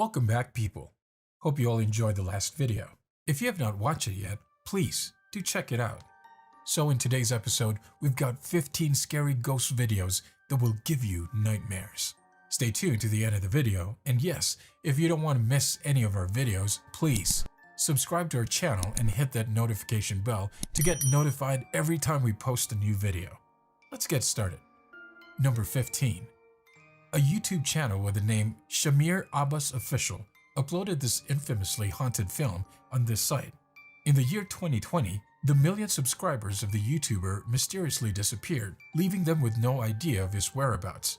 Welcome back, people. Hope you all enjoyed the last video. If you have not watched it yet, please do check it out. So in today's episode, we've got 15 scary ghost videos that will give you nightmares. Stay tuned to the end of the video, and yes, if you don't want to miss any of our videos, please subscribe to our channel and hit that notification bell to get notified every time we post a new video. Let's get started. Number 15. A YouTube channel with the name Shamir Abbas Official uploaded this infamously haunted film on this site. In the year 2020, the million subscribers of the YouTuber mysteriously disappeared, leaving them with no idea of his whereabouts.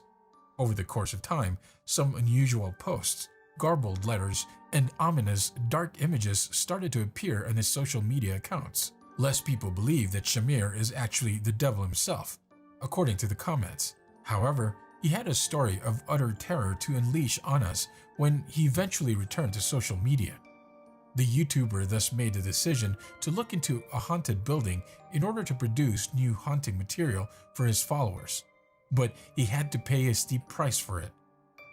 Over the course of time, some unusual posts, garbled letters, and ominous dark images started to appear on his social media accounts. Less people believe that Shamir is actually the devil himself, according to the comments. However, he had a story of utter terror to unleash on us when he eventually returned to social media. The YouTuber thus made the decision to look into a haunted building in order to produce new haunting material for his followers, but he had to pay a steep price for it.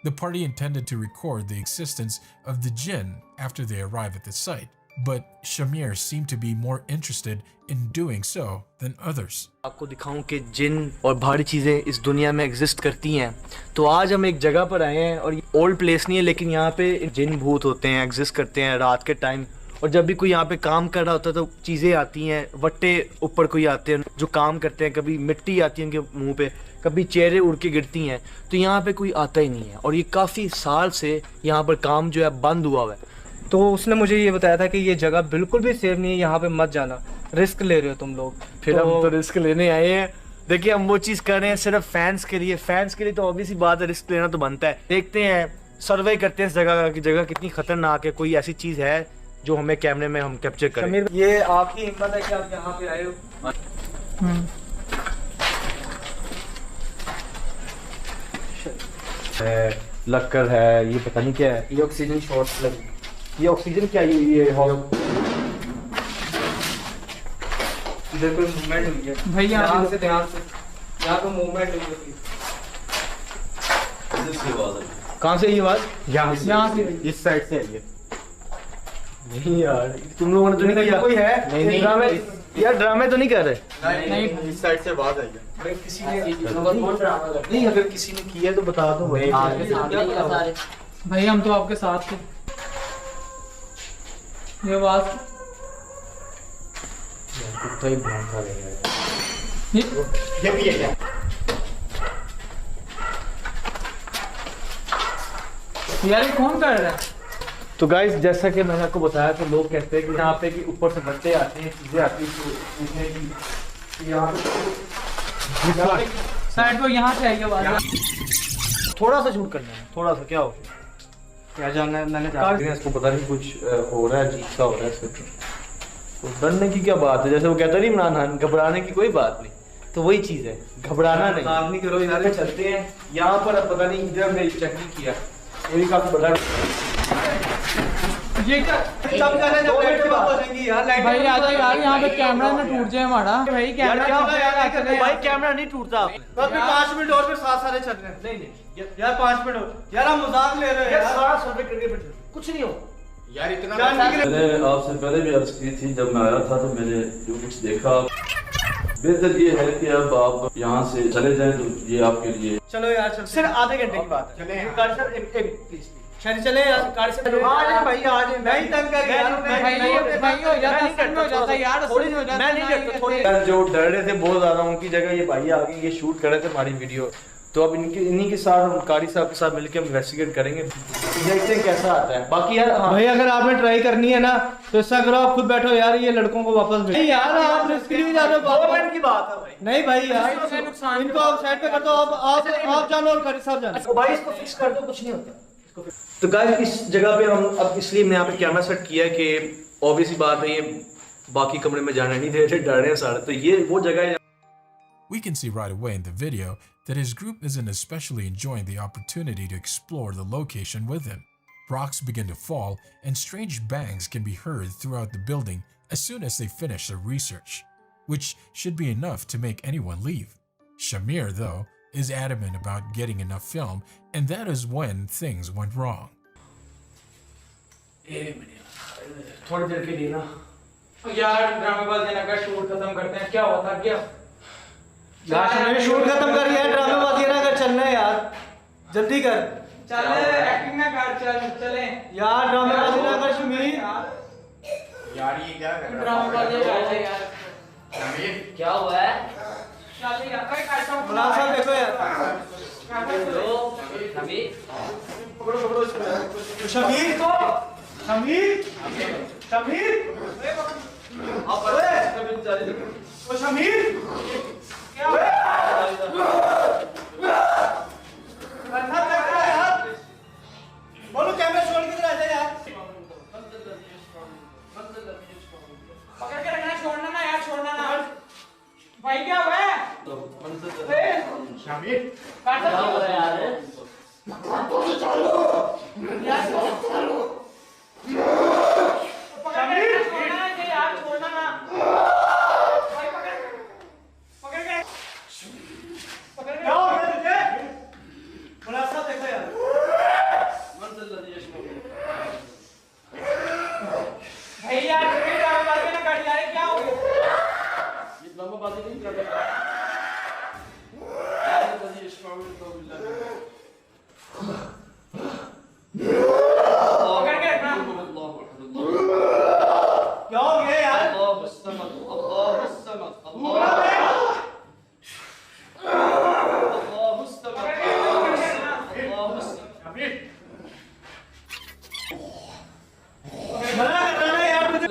The party intended to record the existence of the jinn after they arrive at the site, but Shamir seemed to be more interested in doing so than others. आपको दिखाऊं कि जिन और भारी चीज़ें इस दुनिया में exist करती हैं। तो आज हम एक जगह पर आए हैं और ये ओल्ड प्लेस नहीं है, लेकिन यहाँ पे जिन भूत होते हैं, एग्जिस्ट करते हैं रात के टाइम। और जब भी कोई यहाँ पे काम कर रहा होता है तो चीज़ें आती हैं, वट्टे ऊपर कोई आते हैं जो काम करते हैं, कभी मिट्टी आती है उनके मुँह पे, कभी चेहरे उड़ के गिरती हैं। तो यहाँ पे कोई आता ही नहीं है और ये काफ़ी साल से यहाँ पर काम जो है बंद हुआ हुआ है। तो उसने मुझे ये बताया था कि ये जगह बिल्कुल भी सेफ नहीं है, यहाँ पे मत जाना, रिस्क ले रहे हो तुम लोग। फिर हम तो रिस्क लेने आए हैं। देखिए हम वो चीज़ कर रहे हैं सिर्फ फैंस के लिए तो ऑब्वियसली बात है, रिस्क लेना तो बनता है। देखते हैं, सर्वे करते हैं इस जगह की जगह कितनी खतरनाक है, कोई ऐसी चीज़ है जो हमें कैमरे में हम कैप्चर करें। ये आपकी हिम्मत है कि आप यहाँ पे आए हो? लक्कर है, ये पता नहीं क्या है, ये ऑक्सीजन शॉर्ट लगी। ये ऑक्सीजन क्या है? ये इधर कोई मूवमेंट हुई है भाई, ध्यान से यहाँ पे मूवमेंट हुई है। कहाँ से ये आवाज? यहाँ से, इस साइड से है ये। नहीं यार, तुम लोगों ने तो नहीं किया? कोई है? नहीं ड्रामे यार, ड्रामे तो नहीं कर रहे? नहीं, इस साइड से आवाज आई है। किसी ने नहीं, अगर किसी ने किया तो बता दो भाई, हम तो आपके साथ थे। ये आवाज कुत्ता ही भौंका रहा है। ये भी है क्या? यार ये कौन कर रहा है? तो गाइस, जैसा कि मैंने आपको बताया, तो लोग कहते हैं कि यहाँ पे कि ऊपर से बच्चे आते हैं, चीजें आती हैं, यहाँ पे साइड को यहाँ से आई आवाज। थोड़ा सा शूट करना है, थोड़ा सा। क्या हो क्या जानना है? मैंने इसको पता नहीं, कुछ हो रहा है, अजीब सा हो रहा है इसको। तो डरने की क्या बात है? जैसे वो कहता नहीं इमरान खान, घबराने की कोई बात नहीं। तो वही चीज़ है, घबराना नहीं। काम नहीं करो यार, चलते हैं। यहाँ पर पता नहीं, इधर हमने चेक नहीं किया, वही काफी बड़ा। ये क्या भाई, आ जाओ यार, यहाँ पे कैमरा ना टूट जाए हमारा। भाई कैमरा नहीं टूटता। 5 मिनट और फिर सारे चल रहे हैं। नहीं यार, 5 मिनट यार, हम मजाक ले रहे हैं। सारा सर्वे करके बैठे, कुछ नहीं हो यार। इतना मैंने आपसे पहले भी अर्ज की थी, जब मैं आया था तो मैंने जो कुछ देखा, बेहतर ये है कि अब आप यहाँ से चले जाएं तो ये आपके लिए। चलो यार, चलो, सिर्फ आधे घंटे की बात है। चले चले यार, कार से भाई आज नहीं तंग कर यार, भाई हो जाता यार, थोड़ी हो जाता। मैं नहीं करता, थोड़ी यार, जो डर रहे थे बहुत ज्यादा, उनकी जगह ये भाई आ गए, ये शूट कर रहे थे हमारी वीडियो। तो अब इन्हीं के साथ, हम कारी साहब के साथ मिलकर हम इन्वेस्टिगेट करेंगे, देखते हैं कैसा आता है। बाकी यार भाई, अगर आपने ट्राई करनी है ना तो ऐसा करो, आप खुद बैठो यार, ये लड़कों को वापस भेजो यार। आप रिस्क नहीं जा रहे हो, गवर्नमेंट की बात है भाई। नहीं भाई यार, इनको आप साइड पे कर दो, आप जानो और कारी साहब जानो भाई, इसको फिक्स कर दो, कुछ नहीं होता। तो गाइस, इस जगह पे हम अब इसलिए मैंने यहाँ पे कैमरा सेट किया है कि ऑब्वियसली बात है, ये बाकी कमरे में जाने नहीं दे रहे, डर रहे हैं सारे। तो ये वो जगह है। We can see right away in the video that his group isn't especially enjoying the opportunity to explore the location with him. Rocks begin to fall and strange bangs can be heard throughout the building as soon as they finish their research, which should be enough to make anyone leave. Shamir, though, is adamant about getting enough film, and that is when things went wrong. थोड़ी देर के लिए ना यार ड्रामेबाजी ना कर, shoot खत्म करते हैं। क्या हुआ था क्या? यार मैंने शूट खत्म कर लिया, ड्रामेबाजी ना कर, चलना है यार, जल्दी कर। चल एक्टिंग ना कर, चल चले यार ड्रामेबाजी ना कर शमीर। यार ये क्या कर रहा है? ड्रामेबाजी कर यार। शमीर क्या हुआ है? चल यार कोई काटता हूं। मुनाफा देखो यार। शमीर पकड़ो पकड़ो इसको। शमीर को शमीर शमीर आप कभी चले ओ शमीर क्या हुआ? करना क्या है यार? बोलो कैमरा छोड़ के इधर आ जा यार। पकड़ के रखना, छोड़ना ना यार, छोड़ना ना भाई। क्या हुआ है? शमीर काटता क्या हुआ है यार? पकड़ के छोड़ना ना यार, छोड़ना ना भाई। पकड़ पकड़ के पकड़ के क्या हो गया तुझे? मुनाफा देखो यार। भाई यार फिर ड्रामेबाजी ना कर यार। क्या हो गया? ये ड्रामेबाजी नहीं कर रहा। पकड़ के रखना। क्या हो गया यार? मना कर रहा है यार मुझे।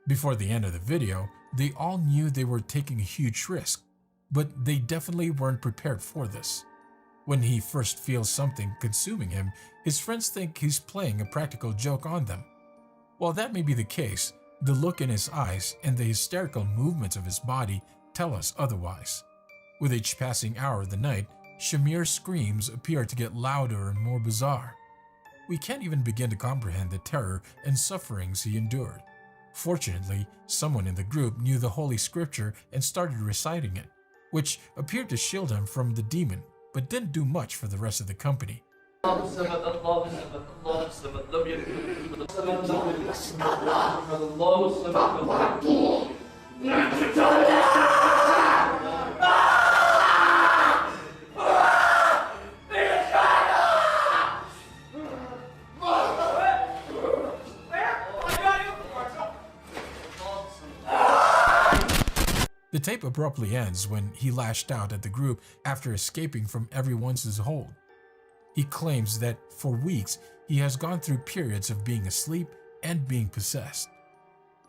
Before the end of the video, they all knew they were taking a huge risk, but they definitely weren't prepared for this. When he first feels something consuming him, his friends think he's playing a practical joke on them. While that may be the case, the look in his eyes and the hysterical movements of his body tell us otherwise. With each passing hour of the night, Shamir's screams appear to get louder and more bizarre. We can't even begin to comprehend the terror and sufferings he endured. Fortunately, someone in the group knew the Holy Scripture and started reciting it, which appeared to shield him from the demon, but didn't do much for the rest of the company. The tape abruptly ends when he lashed out at the group after escaping from everyone's hold. He claims that for weeks he has gone through periods of being asleep and being possessed.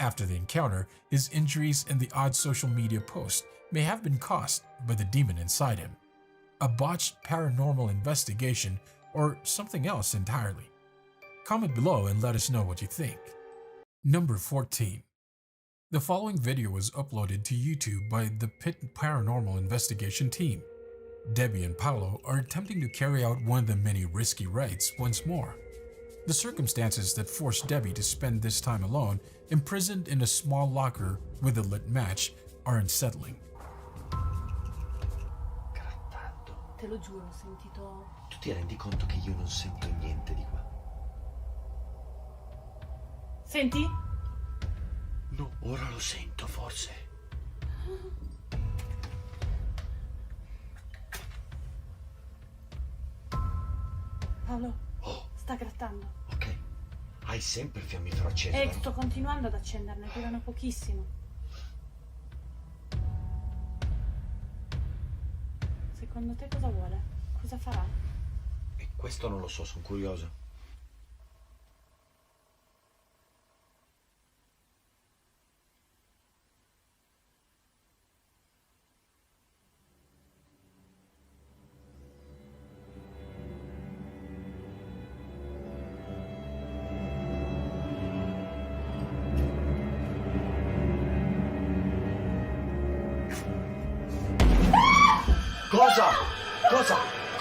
After the encounter, his injuries and the odd social media posts may have been caused by the demon inside him, a botched paranormal investigation, or something else entirely. Comment below and let us know what you think. Number 14. The following video was uploaded to YouTube by the Pitt Paranormal Investigation team. Debbie and Paolo are attempting to carry out one of the many risky rites once more. The circumstances that forced Debbie to spend this time alone, imprisoned in a small locker with a lit match, are unsettling. Grattando. Te lo giuro, ho sentito... Tu ti rendi conto che io non sento niente di qua? Senti? No, ora lo sento forse. Paolo, Oh, sta grattando. ok. Hai sempre il fiammifero acceso, vero? Sto continuando ad accenderne, durano pochissimo. Secondo te cosa vuole? Cosa farà? E questo non lo so, sono curioso.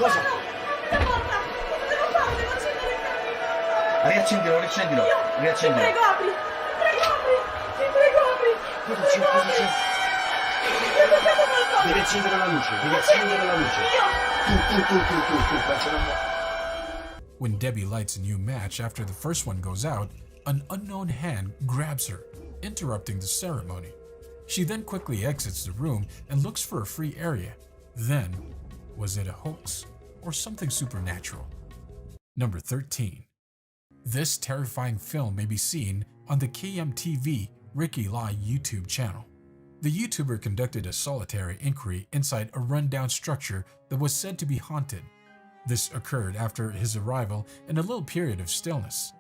Cosa? È morta! Cosa devo fare? Devo accendere il camino! Riaccendilo, riaccendilo, Ti riaccendilo. prego, apri! Ti prego, apri! Ti prego, apri! Cosa c'è? Cosa c'è? Mi ha toccato qualcosa! Devi accendere la luce, devi accendere la luce. Tu, faccia una... When Debbie lights a new match after the first one goes out, an unknown hand grabs her, interrupting the ceremony. She then quickly exits the room and looks for a free area. Then, was it a hoax or something supernatural? Number 13. This terrifying film may be seen on the KMTV Ricky Lai YouTube channel. The YouTuber conducted a solitary inquiry inside a rundown structure that was said to be haunted. This occurred after his arrival in a little period of stillness.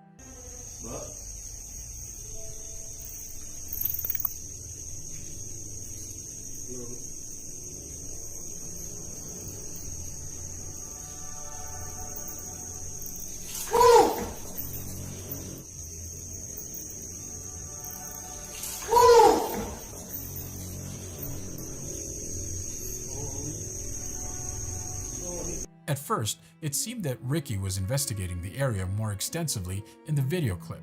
At first, it seemed that Ricky was investigating the area more extensively in the video clip.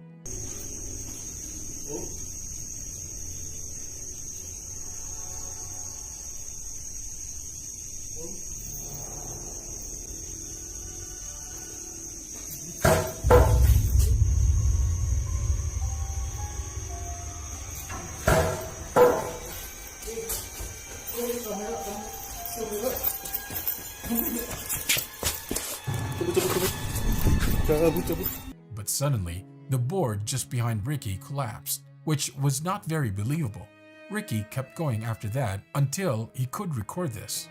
But suddenly, the board just behind Ricky collapsed, which was not very believable. Ricky kept going after that until he could record this.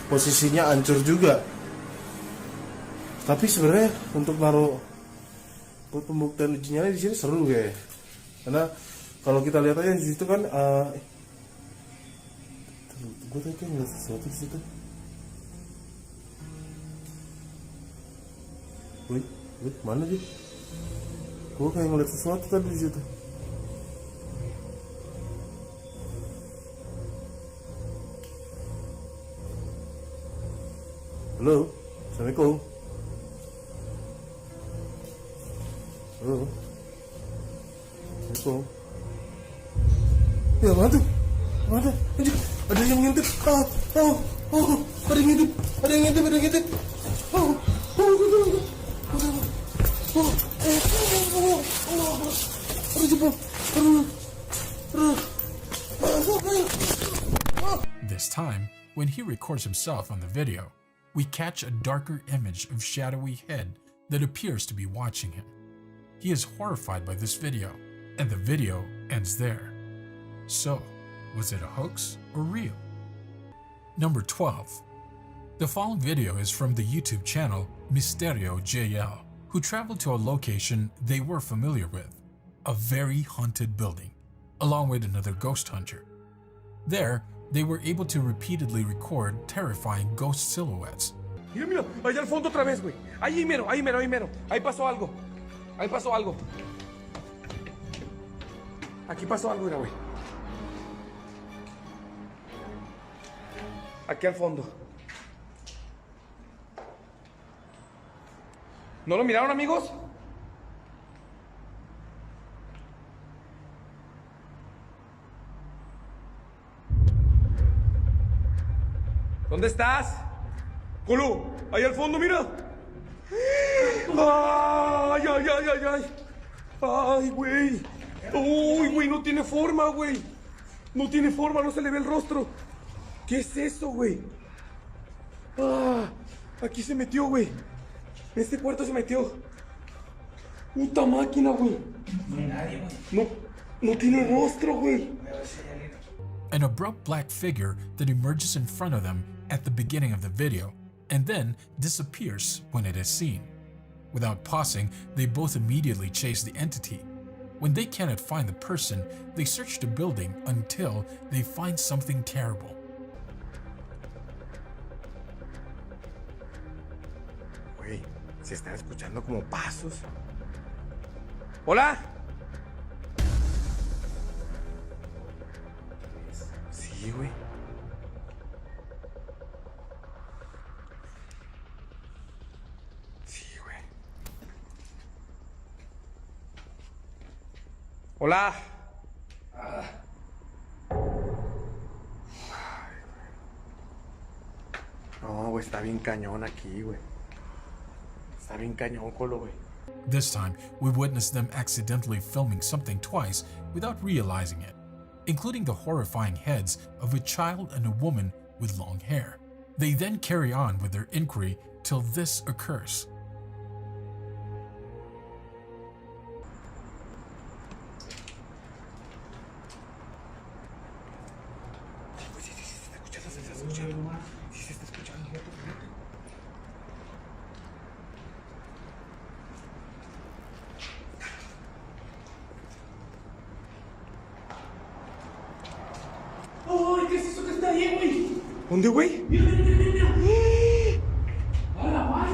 Posisinya hancur juga. Tapi sebenarnya untuk naruh pembuktian uji nyali di sini seru ya. Karena kalau kita lihat aja di situ kan gue tadi kayak ngeliat sesuatu di situ. Wih, mana dia? Gue kayak ngeliat sesuatu tadi di situ. Halo, assalamualaikum. Halo, assalamualaikum. Ya mana tuh? Mana? Ada yang ngintip. Ada yang ngintip. Ada yang ngintip. Ada yang ngintip. This time, when he records himself on the video, we catch a darker image of shadowy head that appears to be watching him. He is horrified by this video, and the video ends there. So, was it a hoax or real? Number 12. The following video is from the YouTube channel Misterio JL, who traveled to a location they were familiar with, a very haunted building, along with another ghost hunter. There, they were able to repeatedly record terrifying ghost silhouettes. Mira, mira, allá al fondo otra vez, güey. Ahí mero, ahí mero, ahí mero. Ahí pasó algo. Ahí pasó algo. Aquí pasó algo, mira, güey. Aquí al fondo. ¿No lo miraron, amigos? ¿Dónde estás? Colo, ahí al fondo, mira. Ay, ay, ay, ay, ay. Ay, güey. Uy, güey, no tiene forma, güey. No tiene forma, no se le ve el rostro. ¿Qué es eso, güey? Ah, aquí se metió, güey. En este cuarto se metió. Puta máquina, güey. No hay nadie, güey. No tiene rostro, güey. An abrupt black figure that emerges in front of them at the beginning of the video and then disappears when it is seen. Without pausing, they both immediately chase the entity. When they cannot find the person, they search the building until they find something terrible. Güey, se están escuchando como pasos. ¿Hola? Sí, güey. Hola. No, güey, está bien cañón aquí, güey. Está bien cañón, Colo, güey. This time, we witnessed them accidentally filming something twice without realizing it, including the horrifying heads of a child and a woman with long hair. They then carry on with their inquiry till this occurs. ¡Ay, qué es eso que está ahí, güey! ¿Dónde, güey? Mira, mira, mira, mira.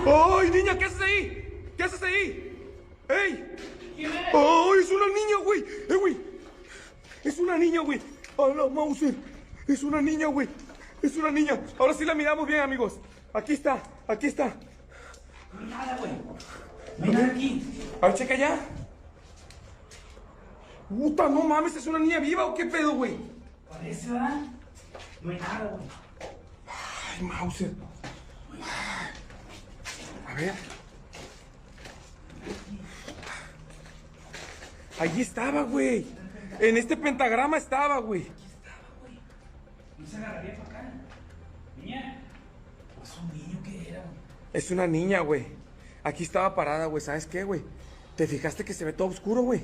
¡Ay, niña, qué haces ahí! ¿Qué haces ahí? ¡Ey! ¿Quién es? ¡Ay, es una niña, güey! Güey! Es una niña, güey. ¡A la Mauser! Es una niña, güey. Es una niña. Ahora sí la miramos bien, amigos. Aquí está, aquí está. No hay nada, güey. No hay nada aquí. A ver, checa ya. Puta, no mames, ¿es una niña viva o qué pedo, güey? Parece, ¿verdad? No hay nada, güey. Ay, Mauser. A ver. Allí estaba, güey. En este pentagrama estaba, güey. No se agarraría para acá. Niña. ¿Es un niño que era, güey? Es una niña, güey. Aquí estaba parada, güey. ¿Sabes qué, güey? ¿Te fijaste que se ve todo oscuro, güey?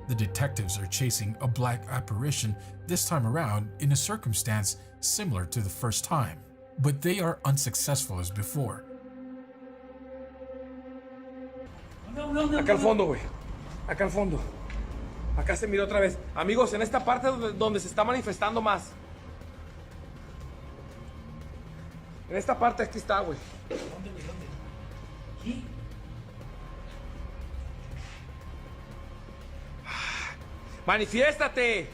The detectives are chasing a black apparition this time around in a circumstance similar to the first time, but they are unsuccessful as before. Acá al fondo, güey. Acá al fondo. Acá se mira otra vez. Amigos, en esta parte donde se está manifestando más. En esta parte aquí está, güey. ¿Dónde, güey? ¿Dónde? ¿Aquí? ¡Manifiéstate!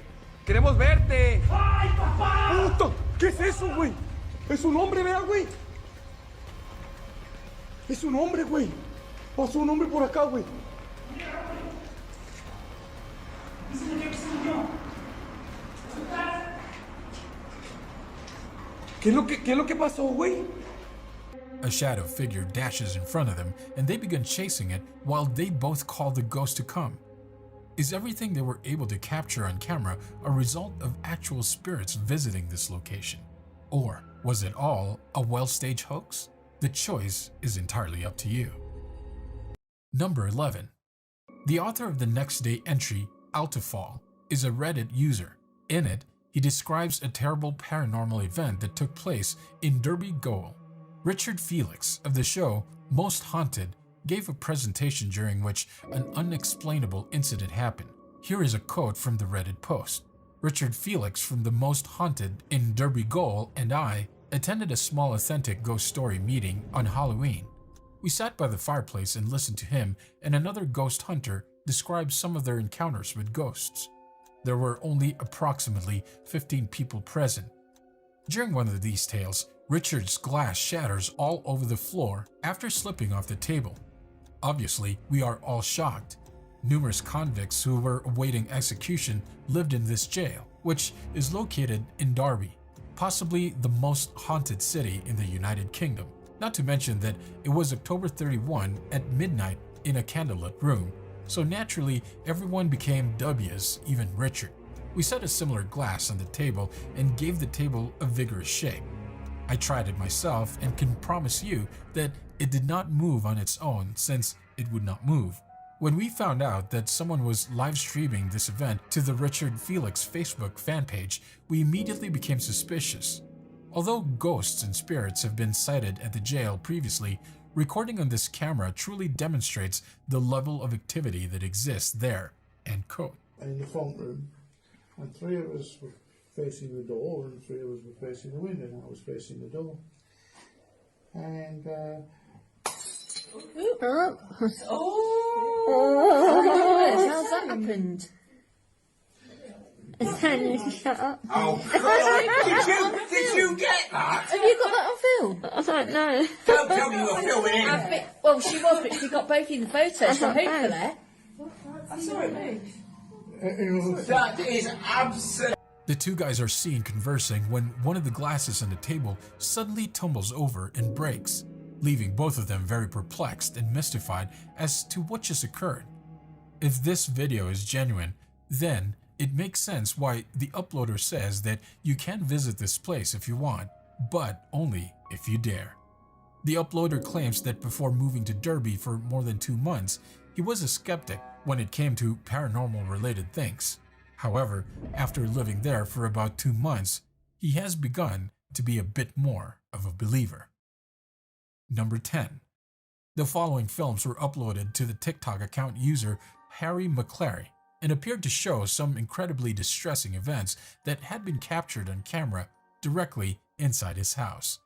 ¡Queremos verte! ¡Ay, papá! ¡Puto! ¿Qué es eso, güey? Es un hombre, vea, güey. Es un hombre, güey. Pasó un hombre por acá, güey. ¿Qué se murió? ¿Qué se murió? ¿Qué es lo que pasó, güey? A shadow figure dashes in front of them and they begin chasing it while they both call the ghost to come. Is everything they were able to capture on camera a result of actual spirits visiting this location? Or was it all a well-staged hoax? The choice is entirely up to you. Number 11. The author of the next day entry, Altafall, is a Reddit user. In it, he describes a terrible paranormal event that took place in Derby, Goal. Richard Felix of the show Most Haunted gave a presentation during which an unexplainable incident happened. Here is a quote from the Reddit post. Richard Felix from the Most Haunted in Derby, Goal and I attended a small authentic ghost story meeting on Halloween. We sat by the fireplace and listened to him and another ghost hunter describe some of their encounters with ghosts. There were only approximately 15 people present. During one of these tales, Richard's glass shatters all over the floor after slipping off the table. Obviously, we are all shocked. Numerous convicts who were awaiting execution lived in this jail, which is located in Derby, possibly the most haunted city in the United Kingdom. Not to mention that it was October 31 at midnight in a candlelit room, so naturally everyone became dubious, even Richard. We set a similar glass on the table and gave the table a vigorous shake. I tried it myself and can promise you that it did not move on its own since it would not move. When we found out that someone was live streaming this event to the Richard Felix Facebook fan page, we immediately became suspicious. Although ghosts and spirits have been sighted at the jail previously, recording on this camera truly demonstrates the level of activity that exists there." End quote. In the front room, and three of us were facing the door, and three of us were facing the window, and I was facing the door. And how's that happened? It's telling you to shut up. Oh, did you get that? Have you got that on film? I don't know. Don't tell me you're filming in. Well, she was, but she got both in the photos, so hopefully. I saw it move. That is absolute. The two guys are seen conversing when one of the glasses on the table suddenly tumbles over and breaks, leaving both of them very perplexed and mystified as to what just occurred. If this video is genuine, then it makes sense why the uploader says that you can visit this place if you want, but only if you dare. The uploader claims that before moving to Derby for more than 2 months, he was a skeptic when it came to paranormal related things. However, after living there for about 2 months, he has begun to be a bit more of a believer. Number 10. The following films were uploaded to the TikTok account user Harry McClary and appeared to show some incredibly distressing events that had been captured on camera directly inside his house.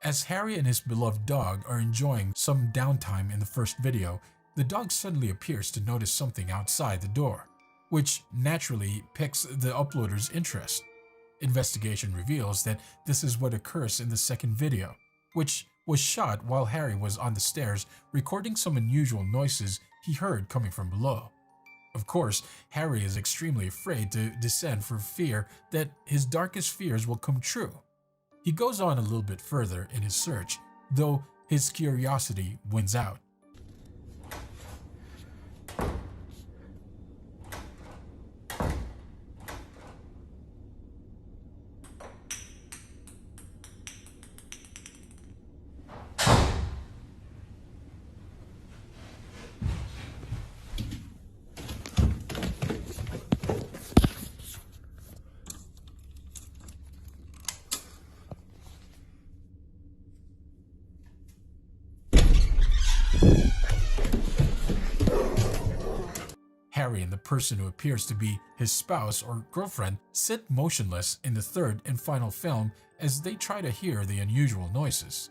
As Harry and his beloved dog are enjoying some downtime in the first video, the dog suddenly appears to notice something outside the door, which naturally piques the uploader's interest. Investigation reveals that this is what occurs in the second video, which was shot while Harry was on the stairs recording some unusual noises he heard coming from below. Of course, Harry is extremely afraid to descend for fear that his darkest fears will come true. He goes on a little bit further in his search, though his curiosity wins out. Harry and the person who appears to be his spouse or girlfriend sit motionless in the third and final film as they try to hear the unusual noises.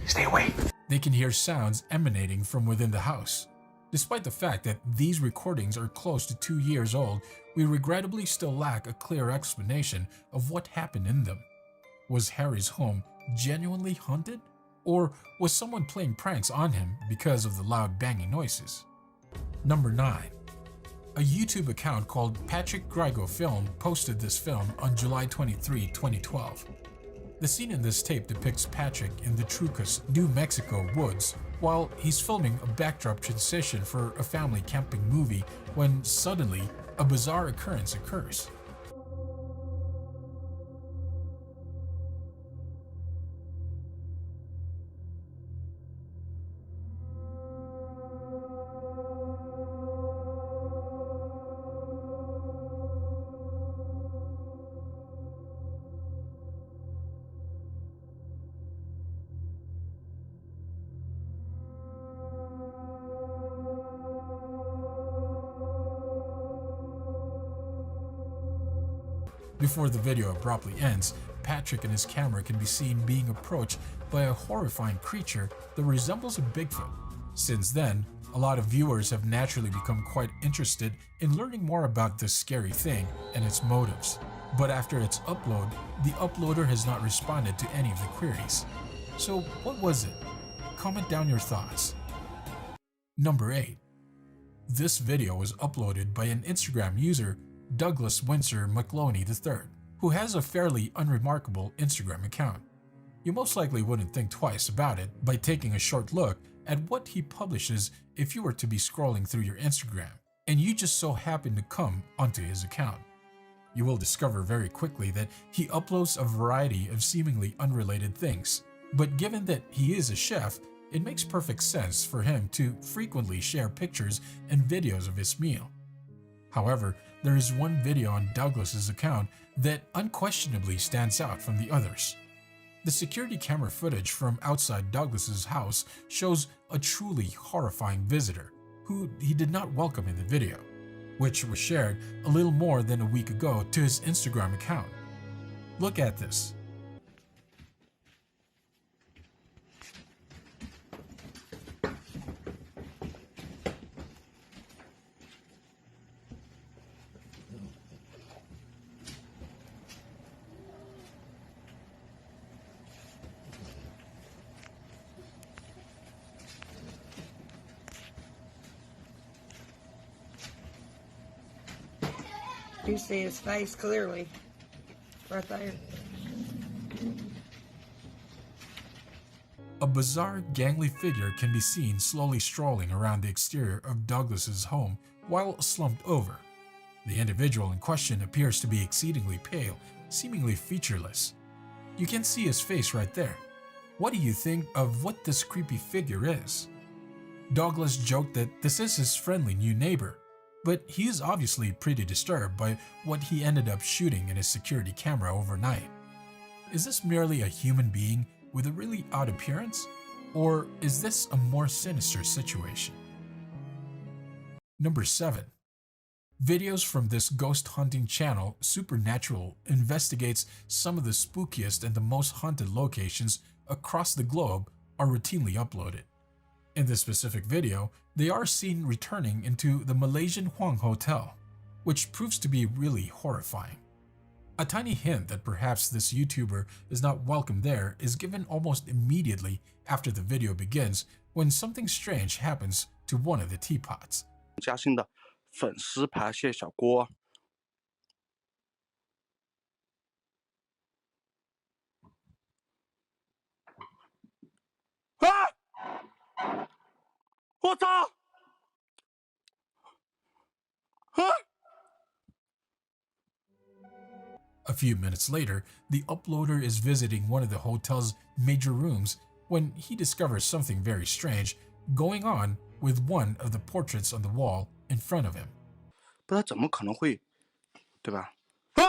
Stay away. They can hear sounds emanating from within the house. Despite the fact that these recordings are close to 2 years old, we regrettably still lack a clear explanation of what happened in them. Was Harry's home genuinely haunted? Or was someone playing pranks on him because of the loud banging noises? Number 9. A YouTube account called Patrick Grigo Film posted this film on July 23, 2012. The scene in this tape depicts Patrick in the Trucas, New Mexico woods while he's filming a backdrop transition for a family camping movie when suddenly a bizarre occurrence occurs. Before the video abruptly ends, Patrick and his camera can be seen being approached by a horrifying creature that resembles a Bigfoot. Since then, a lot of viewers have naturally become quite interested in learning more about this scary thing and its motives. But after its upload, the uploader has not responded to any of the queries. So what was it? Comment down your thoughts. Number 8. This video was uploaded by an Instagram user, Douglas Windsor McLoney III, who has a fairly unremarkable Instagram account. You most likely wouldn't think twice about it by taking a short look at what he publishes if you were to be scrolling through your Instagram, and you just so happen to come onto his account. You will discover very quickly that he uploads a variety of seemingly unrelated things, but given that he is a chef, it makes perfect sense for him to frequently share pictures and videos of his meal. However, there is one video on Douglas's account that unquestionably stands out from the others. The security camera footage from outside Douglas's house shows a truly horrifying visitor who he did not welcome in the video, which was shared a little more than a week ago to his Instagram account. Look at this. You see his face clearly, right there. A bizarre, gangly figure can be seen slowly strolling around the exterior of Douglas's home while slumped over. The individual in question appears to be exceedingly pale, seemingly featureless. You can see his face right there. What do you think of what this creepy figure is? Douglas joked that this is his friendly new neighbor, but he is obviously pretty disturbed by what he ended up shooting in his security camera overnight. Is this merely a human being with a really odd appearance? Or is this a more sinister situation? Number 7. Videos from this ghost hunting channel, Supernatural, investigates some of the spookiest and the most haunted locations across the globe are routinely uploaded. In this specific video, they are seen returning into the Malaysian Huang Hotel, which proves to be really horrifying. A tiny hint that perhaps this YouTuber is not welcome there is given almost immediately after the video begins when something strange happens to one of the teapots. 嘉兴的粉丝排泄小锅。啊！我操！啊！ A few minutes later, the uploader is visiting one of the hotel's major rooms when he discovers something very strange going on with one of the portraits on the wall in front of him. 不知道怎么可能会，对吧？啊！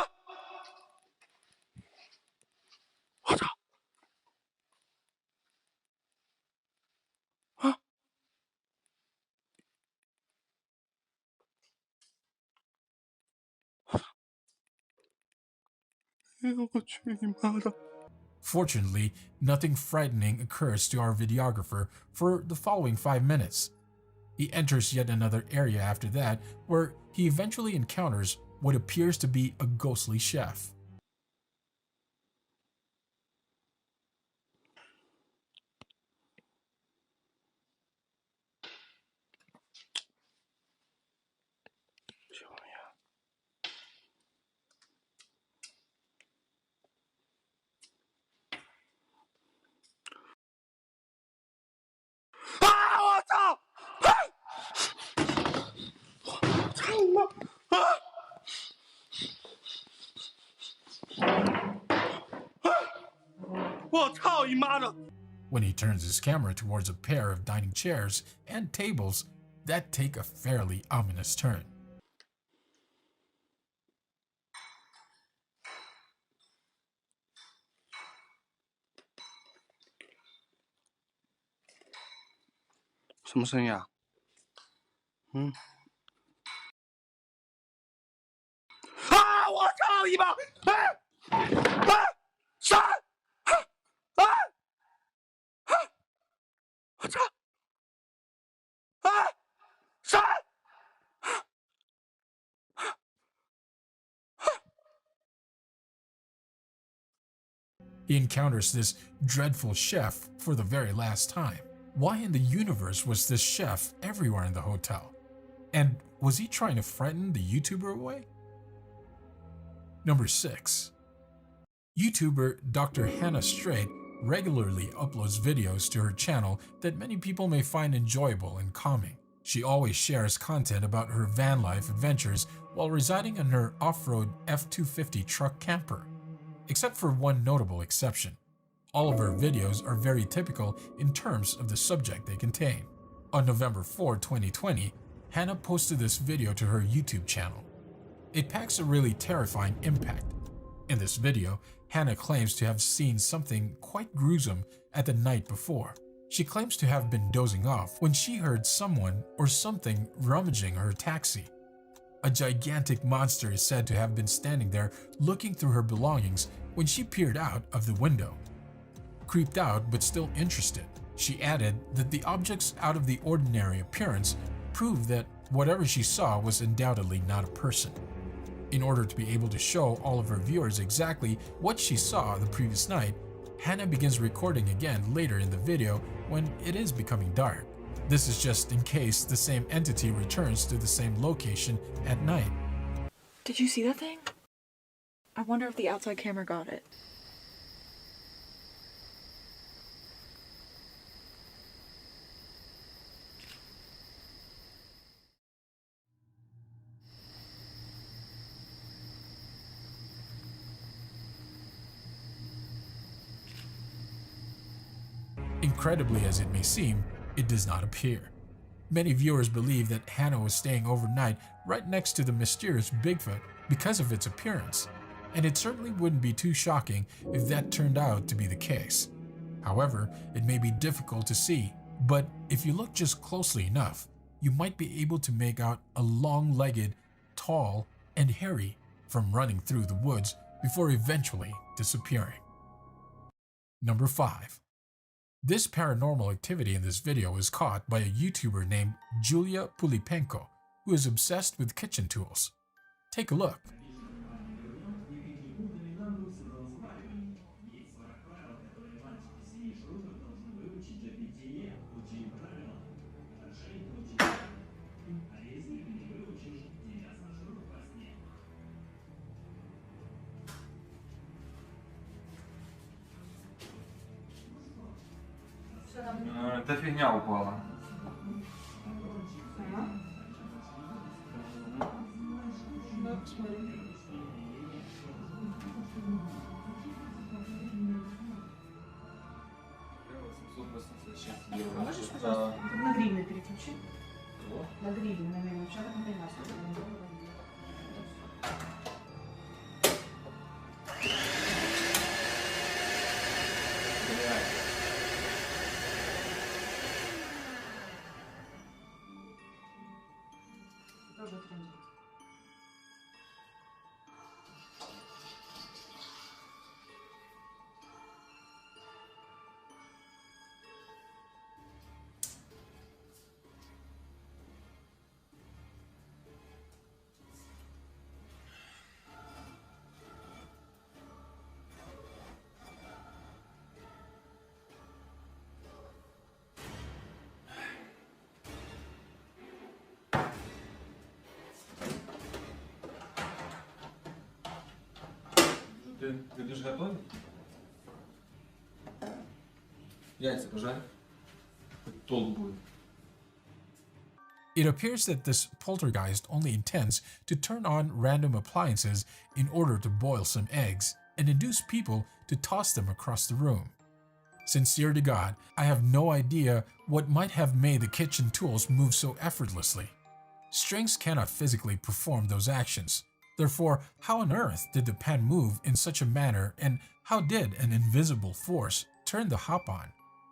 我操！啊！哎呦我去你妈的！ Fortunately, nothing frightening occurs to our videographer for the following 5 minutes. He enters yet another area after that, where he eventually encounters what appears to be a ghostly chef. When he turns his camera towards a pair of dining chairs and tables that take a fairly ominous turn. 什么声音啊？嗯。啊！我操你妈！哎！哎！闪！哎！哎！我操！哎！闪！ He encounters this dreadful chef for the very last time. Why in the universe was this chef everywhere in the hotel? And was he trying to frighten the YouTuber away? Number 6. YouTuber Dr. Hannah Straight regularly uploads videos to her channel that many people may find enjoyable and calming. She always shares content about her van life adventures while residing in her off-road F-250 truck camper. Except for one notable exception. All of her videos are very typical in terms of the subject they contain. On November 4, 2020, Hannah posted this video to her YouTube channel. It packs a really terrifying impact. In this video, Hannah claims to have seen something quite gruesome at the night before. She claims to have been dozing off when she heard someone or something rummaging her taxi. A gigantic monster is said to have been standing there looking through her belongings when she peered out of the window. Creeped out but still interested, she added that the object's out of the ordinary appearance proved that whatever she saw was undoubtedly not a person. In order to be able to show all of her viewers exactly what she saw the previous night, Hannah begins recording again later in the video when it is becoming dark. This is just in case the same entity returns to the same location at night. Did you see that thing? I wonder if the outside camera got it. Incredibly as it may seem, it does not appear. Many viewers believe that Hannah was staying overnight right next to the mysterious Bigfoot because of its appearance, and it certainly wouldn't be too shocking if that turned out to be the case. However, it may be difficult to see, but if you look just closely enough, you might be able to make out a long-legged, tall, and hairy from running through the woods before eventually disappearing. Number 5. This paranormal activity in this video is caught by a YouTuber named Julia Pulipenko, who is obsessed with kitchen tools. Take a look. Эта фигня упала. Можешь, пожалуйста, на гривны переключи? На гривны, наверное, вчера тоже трендит. Ты будешь готовить? Яйца пожарь. Хоть толк будет. It appears that this poltergeist only intends to turn on random appliances in order to boil some eggs and induce people to toss them across the room. Sincere to God, I have no idea what might have made the kitchen tools move so effortlessly. Strings cannot physically perform those actions. Therefore, how on earth did the pan move in such a manner, and how did an invisible force turn the hop on?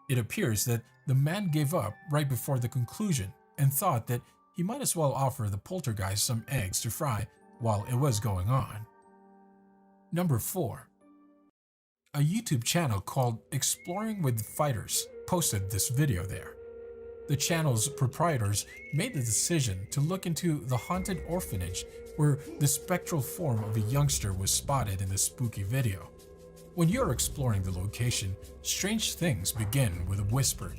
It appears that the man gave up right before the conclusion and thought that he might as well offer the poltergeist some eggs to fry while it was going on. Number 4. A YouTube channel called Exploring with Fighters posted this video there. The channel's proprietors made the decision to look into the haunted orphanage where the spectral form of a youngster was spotted in the spooky video. When you're exploring the location, strange things begin with a whisper.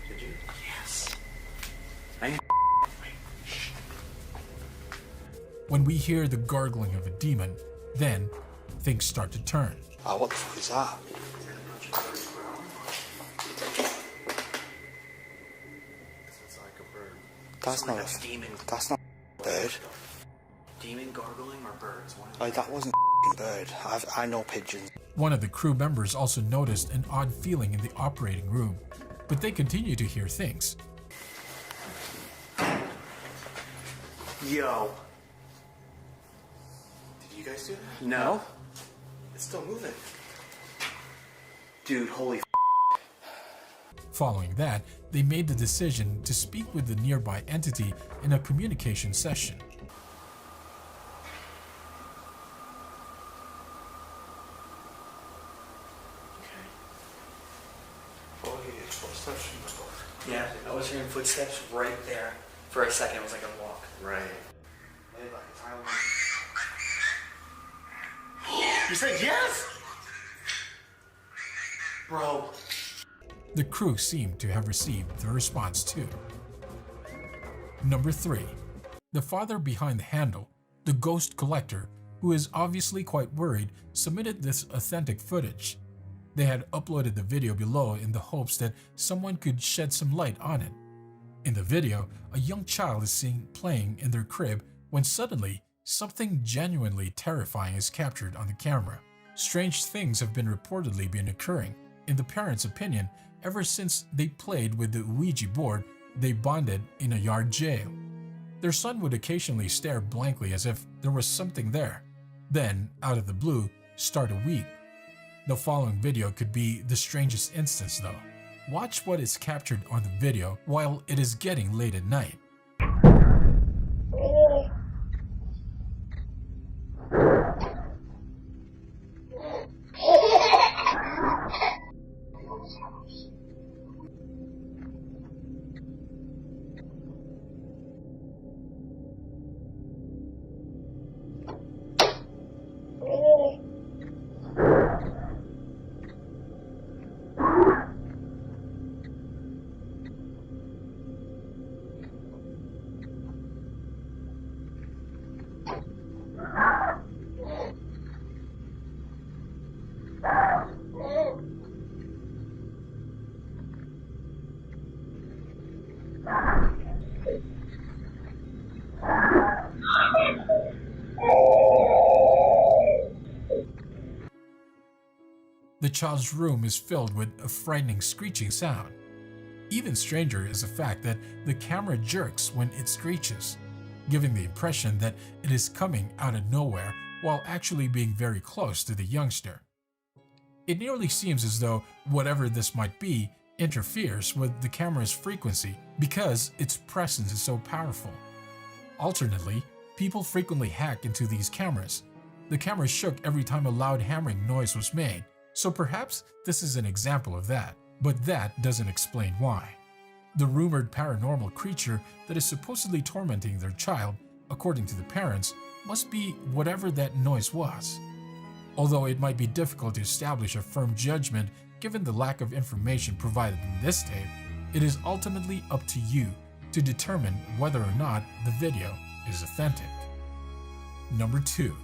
Did you? Yes. When we hear the gargling of a demon, then things start to turn. Oh, what the fuck is that? That's not a demon. That's not a bird. Demon gargling or birds? Like, that wasn't a bird. I know pigeons. One of the crew members also noticed an odd feeling in the operating room, but they continue to hear things. Yo. Did you guys do that? No. It's still moving. Dude, holy Following that, they made the decision to speak with the nearby entity in a communication session. Yeah, I was hearing footsteps right there. For a second, it was like a walk. Right. You said yes? Bro. The crew seemed to have received the response too. Number 3. The father behind the handle, the ghost collector, who is obviously quite worried, submitted this authentic footage. They had uploaded the video below in the hopes that someone could shed some light on it. In the video, a young child is seen playing in their crib when suddenly something genuinely terrifying is captured on the camera. Strange things have been reportedly occurring, in the parents' opinion, ever since they played with the Ouija board they bonded in a yard jail. Their son would occasionally stare blankly as if there was something there, then, out of the blue, start to weep. The following video could be the strangest instance though. Watch what is captured on the video while it is getting late at night. The child's room is filled with a frightening screeching sound. Even stranger is the fact that the camera jerks when it screeches, giving the impression that it is coming out of nowhere while actually being very close to the youngster. It nearly seems as though whatever this might be interferes with the camera's frequency because its presence is so powerful. Alternately, people frequently hack into these cameras. The camera shook every time a loud hammering noise was made, so perhaps this is an example of that, but that doesn't explain why. The rumored paranormal creature that is supposedly tormenting their child, according to the parents, must be whatever that noise was. Although it might be difficult to establish a firm judgment given the lack of information provided in this tape, it is ultimately up to you to determine whether or not the video is authentic. Number 2.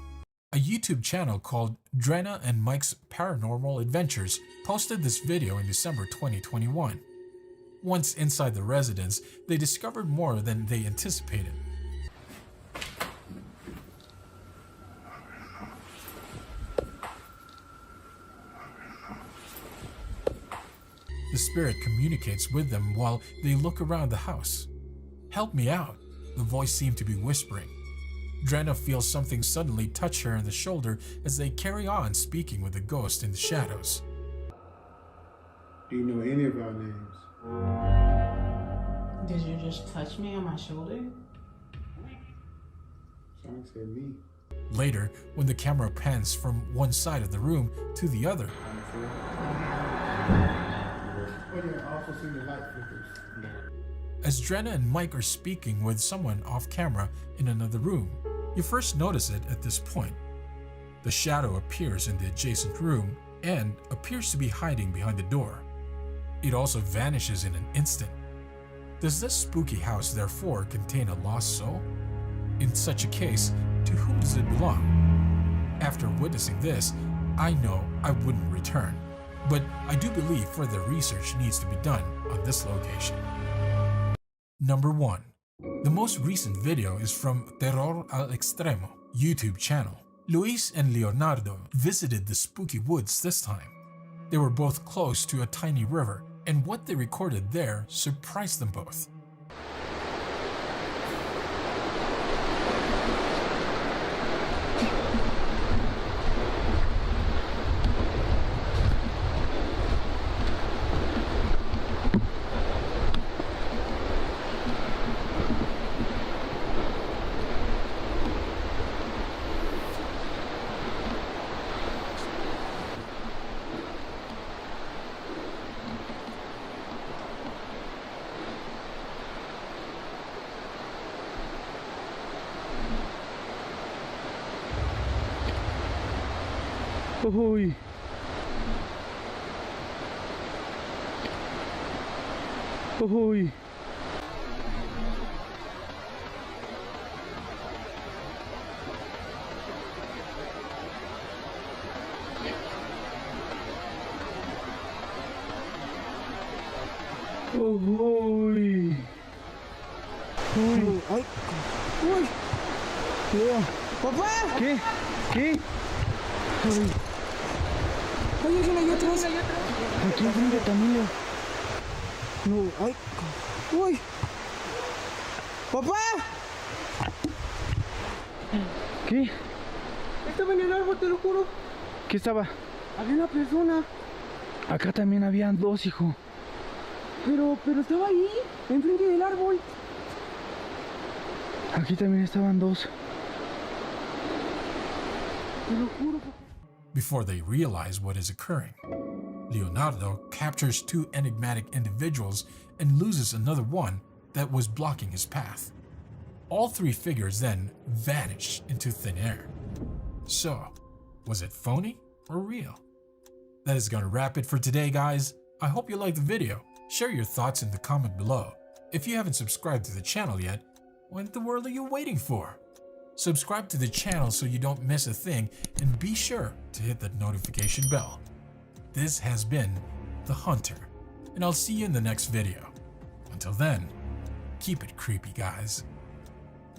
A YouTube channel called Drenna and Mike's Paranormal Adventures posted this video in December 2021. Once inside the residence, they discovered more than they anticipated. The spirit communicates with them while they look around the house. "Help me out," the voice seemed to be whispering. Drenna feels something suddenly touch her on the shoulder as they carry on speaking with the ghost in the shadows. Do you know any of our names? Did you just touch me on my shoulder? Someone said me. Later, when the camera pans from one side of the room to the other, Oh yeah, I also seen the light flickers. as Drenna and Mike are speaking with someone off camera in another room, you first notice it at this point. The shadow appears in the adjacent room and appears to be hiding behind the door. It also vanishes in an instant. Does this spooky house therefore contain a lost soul? In such a case, to whom does it belong? After witnessing this, I know I wouldn't return, but I do believe further research needs to be done on this location. Number 1. The most recent video is from Terror al Extremo YouTube channel. Luis and Leonardo visited the spooky woods this time. They were both close to a tiny river, and what they recorded there surprised them both. Uy. Uy. Uy. Uy. Ay. Uy. Leo. ¡Papá! ¿Qué? ¿Qué? Uy. Oye, que hay otros. Aquí enfrente también, Leo. No, ay. ¡Uy! ¡Papá! ¿Qué? Estaba en el árbol, te lo juro. ¿Qué estaba? Había una persona. Acá también habían dos, hijo. Pero estaba ahí, enfrente del árbol. Aquí también estaban dos. Te lo juro, papá. Before they realize what is occurring, Leonardo captures two enigmatic individuals and loses another one that was blocking his path. All three figures then vanish into thin air. So, was it phony or real? That is going to wrap it for today, guys. I hope you liked the video. Share your thoughts in the comment below. If you haven't subscribed to the channel yet, what in the world are you waiting for? Subscribe to the channel so you don't miss a thing, and be sure to hit that notification bell. This has been The Hunter, and I'll see you in the next video. Until then, keep it creepy, guys.